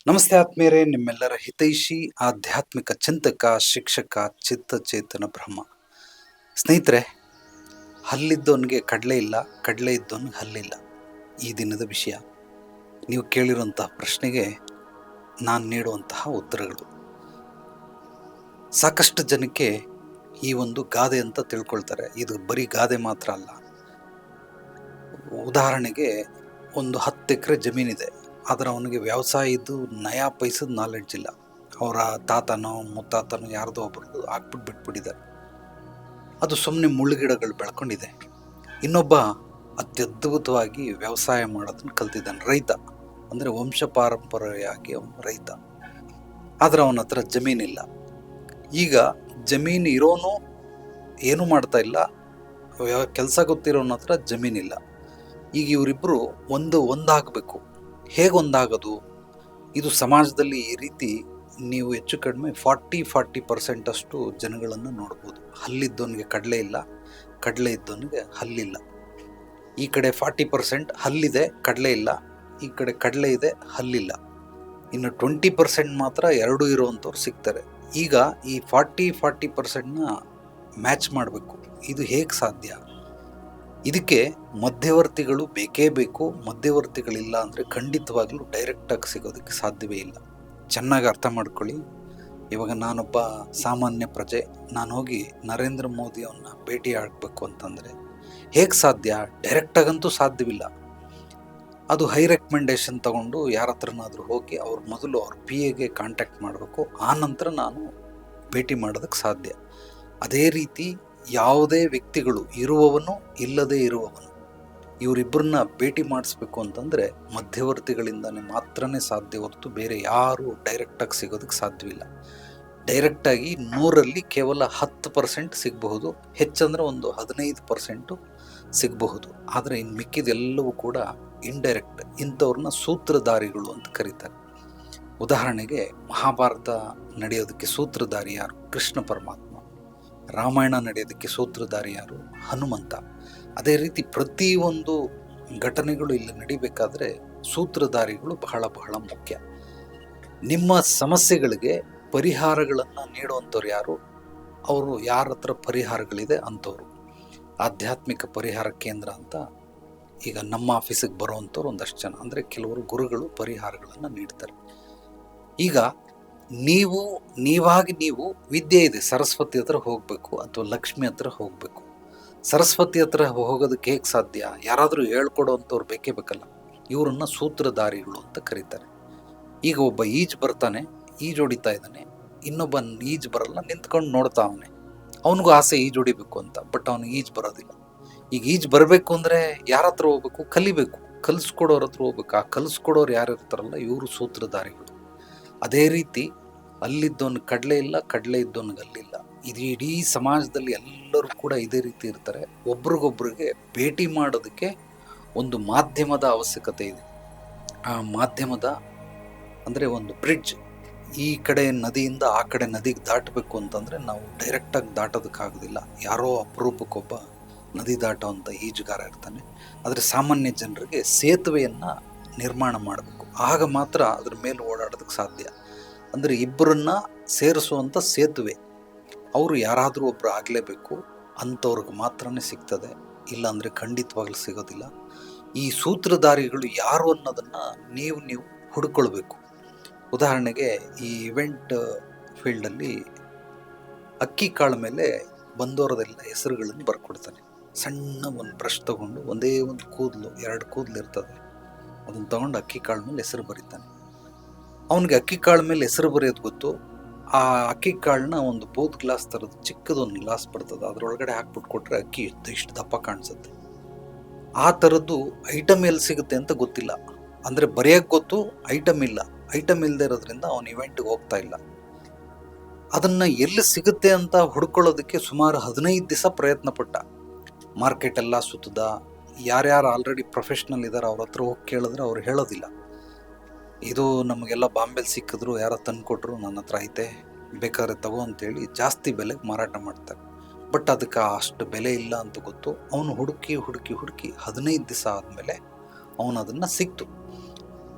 ನಮಸ್ತೆ ಆತ್ಮೀಯರೇ, ನಿಮ್ಮೆಲ್ಲರ ಹಿತೈಷಿ ಆಧ್ಯಾತ್ಮಿಕ ಚಿಂತಕ ಶಿಕ್ಷಕ ಚಿತ್ತಚೇತನ ಬ್ರಹ್ಮ. ಸ್ನೇಹಿತರೆ, ಹಲ್ಲಿದ್ದವನಿಗೆ ಕಡಲೆ ಇಲ್ಲ, ಕಡಲೆ ಇದ್ದವನಿಗೆ ಹಲ್ಲಿಲ್ಲ. ಈ ದಿನದ ವಿಷಯ. ನೀವು ಕೇಳಿರುವಂತಹ ಪ್ರಶ್ನೆಗೆ ನಾನು ನೀಡುವಂತಹ ಉತ್ತರಗಳು. ಸಾಕಷ್ಟು ಜನಕ್ಕೆ ಈ ಒಂದು ಗಾದೆ ಅಂತ ತಿಳ್ಕೊಳ್ತಾರೆ. ಇದು ಬರೀ ಗಾದೆ ಮಾತ್ರ ಅಲ್ಲ. ಉದಾಹರಣೆಗೆ, ಒಂದು 10 ಎಕರೆ ಜಮೀನಿದೆ, ಆದರೆ ಅವನಿಗೆ ವ್ಯವಸಾಯದ್ದು ನಯಾ ಪೈಸದ ನಾಲೆಡ್ಜ್ ಇಲ್ಲ. ಅವರ ತಾತನೋ ಮುತ್ತಾತನೋ ಯಾರ್ದೋ ಒಬ್ಬರದು ಹಾಕ್ಬಿಟ್ಟು ಬಿಟ್ಬಿಟ್ಟಿದ್ದಾರೆ. ಅದು ಸುಮ್ಮನೆ ಮುಳ್ಳುಗಿಡಗಳು ಬೆಳ್ಕೊಂಡಿದೆ. ಇನ್ನೊಬ್ಬ ಅತ್ಯದ್ಭುತವಾಗಿ ವ್ಯವಸಾಯ ಮಾಡೋದನ್ನು ಕಲ್ತಿದ್ದಾನೆ, ರೈತ. ಅಂದರೆ ವಂಶ ಪಾರಂಪರೆಯಾಗಿ ಅವನು ರೈತ, ಆದರೆ ಅವನ ಹತ್ರ ಜಮೀನಿಲ್ಲ. ಈಗ ಜಮೀನು ಇರೋನು ಏನೂ ಮಾಡ್ತಾ ಇಲ್ಲ, ಕೆಲಸ ಗೊತ್ತಿರೋನ ಹತ್ರ ಜಮೀನಿಲ್ಲ. ಈಗ ಇವರಿಬ್ಬರು ಒಂದಾಗಬೇಕು. ಹೇಗೆ ಒಂದಾಗೋದು? ಇದು ಸಮಾಜದಲ್ಲಿ ಈ ರೀತಿ ನೀವು ಹೆಚ್ಚು ಕಡಿಮೆ 40% ಅಷ್ಟು ಜನಗಳನ್ನು ನೋಡ್ಬೋದು. ಹಲ್ಲಿದ್ದವನಿಗೆ ಕಡಲೆ ಇಲ್ಲ, ಕಡಲೆ ಇದ್ದವನಿಗೆ ಹಲ್ಲಿಲ್ಲ. ಈ ಕಡೆ 40% ಹಲ್ಲಿದೆ, ಕಡಲೆ ಇಲ್ಲ. ಈ ಕಡೆ ಕಡಲೆ ಇದೆ, ಹಲ್ಲಿಲ್ಲ. ಇನ್ನು 20% ಮಾತ್ರ ಎರಡೂ ಇರುವಂಥವ್ರು ಸಿಗ್ತಾರೆ. ಈಗ ಈ 40% ಮ್ಯಾಚ್ ಮಾಡಬೇಕು. ಇದು ಹೇಗೆ ಸಾಧ್ಯ? ಇದಕ್ಕೆ ಮಧ್ಯವರ್ತಿಗಳು ಬೇಕೇ ಬೇಕು. ಮಧ್ಯವರ್ತಿಗಳಿಲ್ಲ ಅಂದರೆ ಖಂಡಿತವಾಗ್ಲೂ ಡೈರೆಕ್ಟಾಗಿ ಸಿಗೋದಕ್ಕೆ ಸಾಧ್ಯವೇ ಇಲ್ಲ. ಚೆನ್ನಾಗಿ ಅರ್ಥ ಮಾಡ್ಕೊಳ್ಳಿ. ಇವಾಗ ನಾನೊಬ್ಬ ಸಾಮಾನ್ಯ ಪ್ರಜೆ, ನಾನು ಹೋಗಿ ನರೇಂದ್ರ ಮೋದಿ ಅವನ್ನ ಭೇಟಿ ಆಗಬೇಕು ಅಂತಂದರೆ ಹೇಗೆ ಸಾಧ್ಯ? ಡೈರೆಕ್ಟಾಗಂತೂ ಸಾಧ್ಯವಿಲ್ಲ. ಅದು ಹೈ ರೆಕಮೆಂಡೇಶನ್ ತಗೊಂಡು ಯಾರ ಹತ್ರನಾದರೂ ಹೋಗಿ ಮೊದಲು ಅವ್ರ PAಗೆ ಕಾಂಟ್ಯಾಕ್ಟ್ ಮಾಡಬೇಕು. ಆ ನಂತರ ನಾನು ಭೇಟಿ ಮಾಡೋದಕ್ಕೆ ಸಾಧ್ಯ. ಅದೇ ರೀತಿ ಯಾವುದೇ ವ್ಯಕ್ತಿಗಳು, ಇರುವವನು ಇಲ್ಲದೇ ಇರುವವನು, ಇವರಿಬ್ಬರನ್ನ ಭೇಟಿ ಮಾಡಿಸ್ಬೇಕು ಅಂತಂದರೆ ಮಧ್ಯವರ್ತಿಗಳಿಂದನೇ ಮಾತ್ರನೇ ಸಾಧ್ಯ ಹೊರತು ಬೇರೆ ಯಾರು ಡೈರೆಕ್ಟಾಗಿ ಸಿಗೋದಕ್ಕೆ ಸಾಧ್ಯವಿಲ್ಲ. ಡೈರೆಕ್ಟಾಗಿ 100ರಲ್ಲಿ ಕೇವಲ 10% ಸಿಗಬಹುದು, ಹೆಚ್ಚಂದರೆ ಒಂದು 15% ಸಿಗಬಹುದು. ಆದರೆ ಇನ್ನು ಮಿಕ್ಕಿದೆಲ್ಲವೂ ಕೂಡ ಇಂಡೈರೆಕ್ಟ್. ಇಂಥವ್ರನ್ನ ಸೂತ್ರಧಾರಿಗಳು ಅಂತ ಕರೀತಾರೆ. ಉದಾಹರಣೆಗೆ, ಮಹಾಭಾರತ ನಡೆಯೋದಕ್ಕೆ ಸೂತ್ರಧಾರಿ ಯಾರು? ಕೃಷ್ಣ ಪರಮಾತ್ಮ. ರಾಮಾಯಣ ನಡೆಯೋದಕ್ಕೆ ಸೂತ್ರಧಾರಿ ಯಾರು? ಹನುಮಂತ. ಅದೇ ರೀತಿ ಪ್ರತಿಯೊಂದು ಘಟನೆಗಳು ಇಲ್ಲಿ ನಡಿಬೇಕಾದ್ರೆ ಸೂತ್ರಧಾರಿಗಳು ಬಹಳ ಬಹಳ ಮುಖ್ಯ. ನಿಮ್ಮ ಸಮಸ್ಯೆಗಳಿಗೆ ಪರಿಹಾರಗಳನ್ನು ನೀಡುವಂಥವ್ರು ಯಾರು? ಅವರು ಯಾರ ಹತ್ರ ಪರಿಹಾರಗಳಿದೆ ಅಂಥವ್ರು. ಆಧ್ಯಾತ್ಮಿಕ ಪರಿಹಾರ ಕೇಂದ್ರ ಅಂತ ಈಗ ನಮ್ಮ ಆಫೀಸಿಗೆ ಬರುವಂಥವ್ರು ಒಂದಷ್ಟು ಜನ, ಅಂದರೆ ಕೆಲವರು ಗುರುಗಳು ಪರಿಹಾರಗಳನ್ನು ನೀಡ್ತಾರೆ. ಈಗ ನೀವಾಗಿ ನೀವು ವಿದ್ಯೆ ಇದೆ, ಸರಸ್ವತಿ ಹತ್ರ ಹೋಗಬೇಕು ಅಥವಾ ಲಕ್ಷ್ಮಿ ಹತ್ರ ಹೋಗಬೇಕು. ಸರಸ್ವತಿ ಹತ್ರ ಹೋಗೋದಕ್ಕೆ ಹೇಗೆ ಸಾಧ್ಯ? ಯಾರಾದರೂ ಹೇಳ್ಕೊಡೋವಂಥವ್ರು ಬೇಕೇ ಬೇಕಲ್ಲ. ಇವರನ್ನ ಸೂತ್ರಧಾರಿಗಳು ಅಂತ ಕರೀತಾರೆ. ಈಗ ಒಬ್ಬ ಈಜು ಬರ್ತಾನೆ, ಈಜು ಹೊಡಿತಾ ಇದ್ದಾನೆ. ಇನ್ನೊಬ್ಬ ಈಜು ಬರಲ್ಲ, ನಿಂತ್ಕೊಂಡು ನೋಡ್ತಾ ಅವನೇ. ಅವನಿಗೂ ಆಸೆ ಈಜು ಹೊಡಿಬೇಕು ಅಂತ, ಬಟ್ ಅವನಿಗೆ ಈಜು ಬರೋದಿಲ್ಲ. ಈಗ ಈಜು ಬರಬೇಕು ಅಂದರೆ ಯಾರ ಹತ್ರ ಹೋಗ್ಬೇಕು? ಕಲಿಬೇಕು. ಕಲಿಸ್ಕೊಡೋರ ಹತ್ರ ಹೋಗ್ಬೇಕು. ಆ ಕಲಿಸ್ಕೊಡೋರು ಯಾರು ಇರ್ತಾರಲ್ಲ, ಇವರು ಸೂತ್ರಧಾರಿಗಳು. ಅದೇ ರೀತಿ ಅಲ್ಲಿದ್ದವನಿಗೆ ಕಡಲೆ ಇಲ್ಲ, ಕಡಲೆ ಇದ್ದವನಿಗೆ ಅಲ್ಲಿಲ್ಲ. ಇದು ಇಡೀ ಸಮಾಜದಲ್ಲಿ ಎಲ್ಲರೂ ಕೂಡ ಇದೇ ರೀತಿ ಇರ್ತಾರೆ. ಒಬ್ರಿಗೊಬ್ರಿಗೆ ಭೇಟಿ ಮಾಡೋದಕ್ಕೆ ಒಂದು ಮಾಧ್ಯಮದ ಅವಶ್ಯಕತೆ ಇದೆ. ಆ ಮಾಧ್ಯಮದ ಅಂದರೆ ಒಂದು ಬ್ರಿಡ್ಜ್. ಈ ಕಡೆ ನದಿಯಿಂದ ಆ ಕಡೆ ನದಿಗೆ ದಾಟಬೇಕು ಅಂತಂದರೆ ನಾವು ಡೈರೆಕ್ಟಾಗಿ ದಾಟೋದಕ್ಕಾಗೋದಿಲ್ಲ. ಯಾರೋ ಅಪರೂಪಕ್ಕೊಬ್ಬ ನದಿ ದಾಟೋವಂಥ ಈಜುಗಾರ ಇರ್ತಾನೆ. ಆದರೆ ಸಾಮಾನ್ಯ ಜನರಿಗೆ ಸೇತುವೆಯನ್ನು ನಿರ್ಮಾಣ ಮಾಡಬೇಕು. ಆಗ ಮಾತ್ರ ಅದ್ರ ಮೇಲೆ ಓಡಾಡೋದಕ್ಕೆ ಸಾಧ್ಯ. ಅಂದರೆ ಇಬ್ಬರನ್ನ ಸೇರಿಸುವಂಥ ಸೇತುವೆ. ಅವರು ಯಾರಾದರೂ ಒಬ್ಬರು ಆಗಲೇಬೇಕು. ಅಂಥವ್ರಿಗೆ ಮಾತ್ರನೇ ಸಿಗ್ತದೆ, ಇಲ್ಲಾಂದರೆ ಖಂಡಿತವಾಗ್ಲೂ ಸಿಗೋದಿಲ್ಲ. ಈ ಸೂತ್ರಧಾರಿಗಳು ಯಾರು ಅನ್ನೋದನ್ನು ನೀವು ಹುಡ್ಕೊಳ್ಬೇಕು. ಉದಾಹರಣೆಗೆ, ಈ ಇವೆಂಟ್ ಫೀಲ್ಡಲ್ಲಿ ಅಕ್ಕಿ ಕಾಳು ಮೇಲೆ ಬಂದವರದೆಲ್ಲ ಹೆಸರುಗಳನ್ನು ಬರ್ಕೊಡ್ತಾನೆ. ಸಣ್ಣ ಒಂದು ಬ್ರಷ್ ತೊಗೊಂಡು, ಒಂದೇ ಒಂದು ಕೂದಲು, 2 ಕೂದಲು ಇರ್ತದೆ, ಅದನ್ನು ತೊಗೊಂಡು ಅಕ್ಕಿ ಕಾಳು ಮೇಲೆ ಹೆಸರು ಬರೀತಾನೆ. ಅವನಿಗೆ ಅಕ್ಕಿ ಕಾಳು ಮೇಲೆ ಹೆಸರು ಬರೆಯೋದು ಗೊತ್ತು. ಆ ಅಕ್ಕಿ ಕಾಳನ್ನ ಒಂದು ಬೂದ್ ಗ್ಲಾಸ್ ಥರದ್ದು ಚಿಕ್ಕದೊಂದು ಗ್ಲಾಸ್ ಬರ್ತದೆ, ಅದರೊಳಗಡೆ ಹಾಕ್ಬಿಟ್ಟು ಕೊಟ್ಟರೆ ಅಕ್ಕಿ ಇಷ್ಟು ದಪ್ಪ ಕಾಣಿಸುತ್ತೆ. ಆ ಥರದ್ದು ಐಟಮ್ ಎಲ್ಲಿ ಸಿಗುತ್ತೆ ಅಂತ ಗೊತ್ತಿಲ್ಲ. ಅಂದರೆ ಬರೆಯೋಕ್ಕೆ ಗೊತ್ತು, ಐಟಮ್ ಇಲ್ಲ. ಐಟಮ್ ಇಲ್ಲದೆ ಇರೋದ್ರಿಂದ ಅವನು ಇವೆಂಟ್ಗೆ ಹೋಗ್ತಾ ಇಲ್ಲ. ಅದನ್ನು ಎಲ್ಲಿ ಸಿಗುತ್ತೆ ಅಂತ ಹುಡ್ಕೊಳ್ಳೋದಕ್ಕೆ ಸುಮಾರು 15 ದಿವಸ ಪ್ರಯತ್ನ ಪಟ್ಟ. ಮಾರ್ಕೆಟೆಲ್ಲ ಸುತ್ತದ. ಯಾರ್ಯಾರು ಆಲ್ರೆಡಿ ಪ್ರೊಫೆಷ್ನಲ್ ಇದ್ದಾರೆ ಅವ್ರ ಹತ್ರ ಹೋಗಿ ಕೇಳಿದ್ರೆ ಅವ್ರು ಹೇಳೋದಿಲ್ಲ. ಇದು ನಮಗೆಲ್ಲ ಬಾಂಬೆಲಿ ಸಿಕ್ಕಿದ್ರು, ಯಾರೋ ತಂದುಕೊಟ್ರು, ನನ್ನ ಹತ್ರ ಐತೆ, ಬೇಕಾದ್ರೆ ತಗೋ ಅಂತೇಳಿ ಜಾಸ್ತಿ ಬೆಲೆಗೆ ಮಾರಾಟ ಮಾಡ್ತಾರೆ. ಬಟ್ ಅದಕ್ಕೆ ಅಷ್ಟು ಬೆಲೆ ಇಲ್ಲ ಅಂತ ಗೊತ್ತು. ಅವನು ಹುಡುಕಿ 15 ದಿವಸ ಆದಮೇಲೆ ಅವನು ಅದನ್ನು ಸಿಕ್ತು.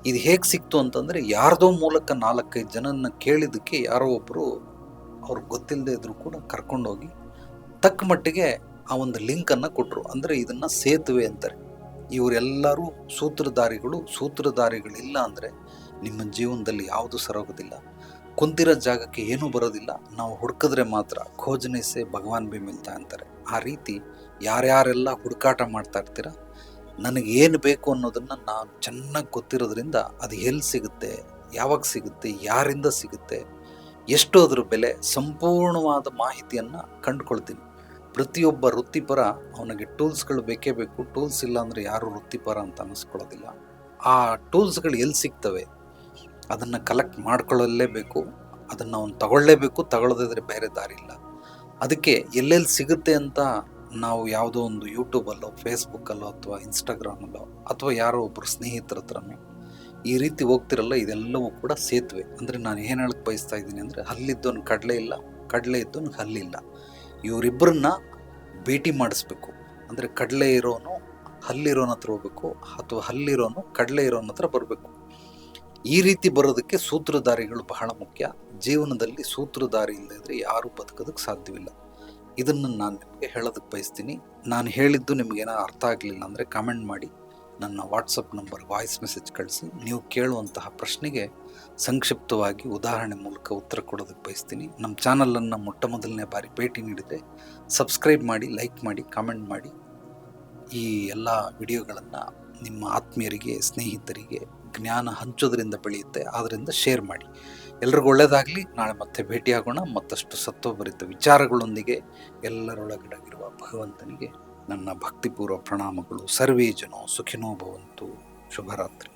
ಇದು ಹೇಗೆ ಸಿಕ್ತು ಅಂತಂದರೆ, ಯಾರ್ದೋ ಮೂಲಕ 4-5 ಜನನ್ನ ಕೇಳಿದ್ದಕ್ಕೆ ಯಾರೋ ಒಬ್ಬರು ಅವ್ರಿಗೆ ಗೊತ್ತಿಲ್ಲದೆ ಇದ್ರೂ ಕೂಡ ಕರ್ಕೊಂಡೋಗಿ ತಕ್ಕ ಮಟ್ಟಿಗೆ ಆ ಒಂದು ಲಿಂಕನ್ನು ಕೊಟ್ಟರು. ಅಂದರೆ ಇದನ್ನು ಸೇತುವೆ ಅಂತಾರೆ. ಇವರೆಲ್ಲರೂ ಸೂತ್ರಧಾರಿಗಳಿಲ್ಲ ಅಂದರೆ ನಿಮ್ಮ ಜೀವನದಲ್ಲಿ ಯಾವುದು ಸರೋಗೋದಿಲ್ಲ. ಕುಂತಿರೋ ಜಾಗಕ್ಕೆ ಏನೂ ಬರೋದಿಲ್ಲ. ನಾವು ಹುಡುಕಿದ್ರೆ ಮಾತ್ರ ಖೋಜನೆ ಸೆ ಭಗವಾನ್ ಭಿ ಮಿಲ್ತಾ ಅಂತಾರೆ. ಆ ರೀತಿ ಯಾರ್ಯಾರೆಲ್ಲ ಹುಡುಕಾಟ ಮಾಡ್ತಾ ಇರ್ತೀರ, ನನಗೆ ಏನು ಬೇಕು ಅನ್ನೋದನ್ನು ನಾನು ಚೆನ್ನಾಗಿ ಗೊತ್ತಿರೋದ್ರಿಂದ ಅದು ಎಲ್ಲಿ ಸಿಗುತ್ತೆ, ಯಾವಾಗ ಸಿಗುತ್ತೆ, ಯಾರಿಂದ ಸಿಗುತ್ತೆ, ಎಷ್ಟು ಅದ್ರ ಬೆಲೆ, ಸಂಪೂರ್ಣವಾದ ಮಾಹಿತಿಯನ್ನು ಕಂಡುಕೊಳ್ತೀನಿ. ಪ್ರತಿಯೊಬ್ಬ ವೃತ್ತಿಪರ ಅವನಿಗೆ ಟೂಲ್ಸ್ಗಳು ಬೇಕೇ ಬೇಕು. ಟೂಲ್ಸ್ ಇಲ್ಲ ಅಂದರೆ ಯಾರು ವೃತ್ತಿಪರ ಅಂತ ಅನ್ನಿಸ್ಕೊಳ್ಳೋದಿಲ್ಲ. ಆ ಟೂಲ್ಸ್ಗಳು ಎಲ್ಲಿ ಸಿಗ್ತವೆ ಅದನ್ನು ಕಲೆಕ್ಟ್ ಮಾಡ್ಕೊಳ್ಳಲೇಬೇಕು. ಅದನ್ನು ಅವನು ತಗೊಳ್ಳೇಬೇಕು. ತಗೊಳ್ಳದಿದ್ರೆ ಬೇರೆ ದಾರಿ ಇಲ್ಲ. ಅದಕ್ಕೆ ಎಲ್ಲೆಲ್ಲಿ ಸಿಗುತ್ತೆ ಅಂತ ನಾವು ಯಾವುದೋ ಒಂದು ಯೂಟ್ಯೂಬಲ್ಲೋ, ಫೇಸ್ಬುಕ್ಕಲ್ಲೋ ಅಥವಾ ಇನ್ಸ್ಟಾಗ್ರಾಮಲ್ಲೋ ಅಥವಾ ಯಾರೋ ಒಬ್ಬರು ಸ್ನೇಹಿತರ ಹತ್ರನೋ ಈ ರೀತಿ ಹೋಗ್ತಿರಲ್ಲ, ಇದೆಲ್ಲವೂ ಕೂಡ ಸೇತುವೆ. ಅಂದರೆ ನಾನು ಏನು ಹೇಳಕ್ಕೆ ಬಯಸ್ತಾ ಇದ್ದೀನಿ ಅಂದರೆ, ಹಲ್ಲಿದ್ದವನು ಕಡಲೆ ಇಲ್ಲ, ಕಡಲೆ ಇದ್ದವನು ಹಲ್ಲಿಲ್ಲ. ಇವರಿಬ್ಬರನ್ನ ಭೇಟಿ ಮಾಡಿಸ್ಬೇಕು. ಅಂದರೆ ಕಡಲೆ ಇರೋನು ಹಲ್ಲಿರೋನ ಹತ್ರ ಹೋಗ್ಬೇಕು, ಅಥವಾ ಹಲ್ಲಿರೋನು ಕಡಲೆ ಇರೋನ ಹತ್ರ ಬರಬೇಕು. ಈ ರೀತಿ ಬರೋದಕ್ಕೆ ಸೂತ್ರಧಾರಿಗಳು ಬಹಳ ಮುಖ್ಯ. ಜೀವನದಲ್ಲಿ ಸೂತ್ರಧಾರಿ ಇಲ್ಲದಿದ್ದರೆ ಯಾರೂ ಬದುಕೋದಕ್ಕೆ ಸಾಧ್ಯವಿಲ್ಲ. ಇದನ್ನು ನಾನು ನಿಮಗೆ ಹೇಳೋದಕ್ಕೆ ಬಯಸ್ತೀನಿ. ನಾನು ಹೇಳಿದ್ದು ನಿಮಗೇನೋ ಅರ್ಥ ಆಗಲಿಲ್ಲ ಅಂದರೆ ಕಮೆಂಟ್ ಮಾಡಿ ನನ್ನ ವಾಟ್ಸಪ್ ನಂಬರ್ ವಾಯ್ಸ್ ಮೆಸೇಜ್ ಕಳಿಸಿ. ನೀವು ಕೇಳುವಂತಹ ಪ್ರಶ್ನೆಗೆ ಸಂಕ್ಷಿಪ್ತವಾಗಿ ಉದಾಹರಣೆ ಮೂಲಕ ಉತ್ತರ ಕೊಡೋದಕ್ಕೆ ಬಯಸ್ತೀನಿ. ನಮ್ಮ ಚಾನಲನ್ನು ಮೊಟ್ಟ ಮೊದಲನೇ ಬಾರಿ ಭೇಟಿ ನೀಡಿದರೆ ಸಬ್ಸ್ಕ್ರೈಬ್ ಮಾಡಿ, ಲೈಕ್ ಮಾಡಿ, ಕಾಮೆಂಟ್ ಮಾಡಿ. ಈ ಎಲ್ಲ ವಿಡಿಯೋಗಳನ್ನು ನಿಮ್ಮ ಆತ್ಮೀಯರಿಗೆ, ಸ್ನೇಹಿತರಿಗೆ ಜ್ಞಾನ ಹಂಚೋದ್ರಿಂದ ಬೆಳೆಯುತ್ತೆ. ಆದ್ದರಿಂದ ಶೇರ್ ಮಾಡಿ. ಎಲ್ರಿಗೂ ಒಳ್ಳೆಯದಾಗಲಿ. ನಾಳೆ ಮತ್ತೆ ಭೇಟಿಯಾಗೋಣ ಮತ್ತಷ್ಟು ಸತ್ವಭರಿತ ವಿಚಾರಗಳೊಂದಿಗೆ. ಎಲ್ಲರೊಳಗಡಗಿರುವ ಭಗವಂತನಿಗೆ ನನ್ನ ಭಕ್ತಿಪೂರ್ವ ಪ್ರಣಾಮಗಳು. ಸರ್ವೇ ಜನೋ ಸುಖಿನೋ ಭವಂತು. ಶುಭರಾತ್ರಿ.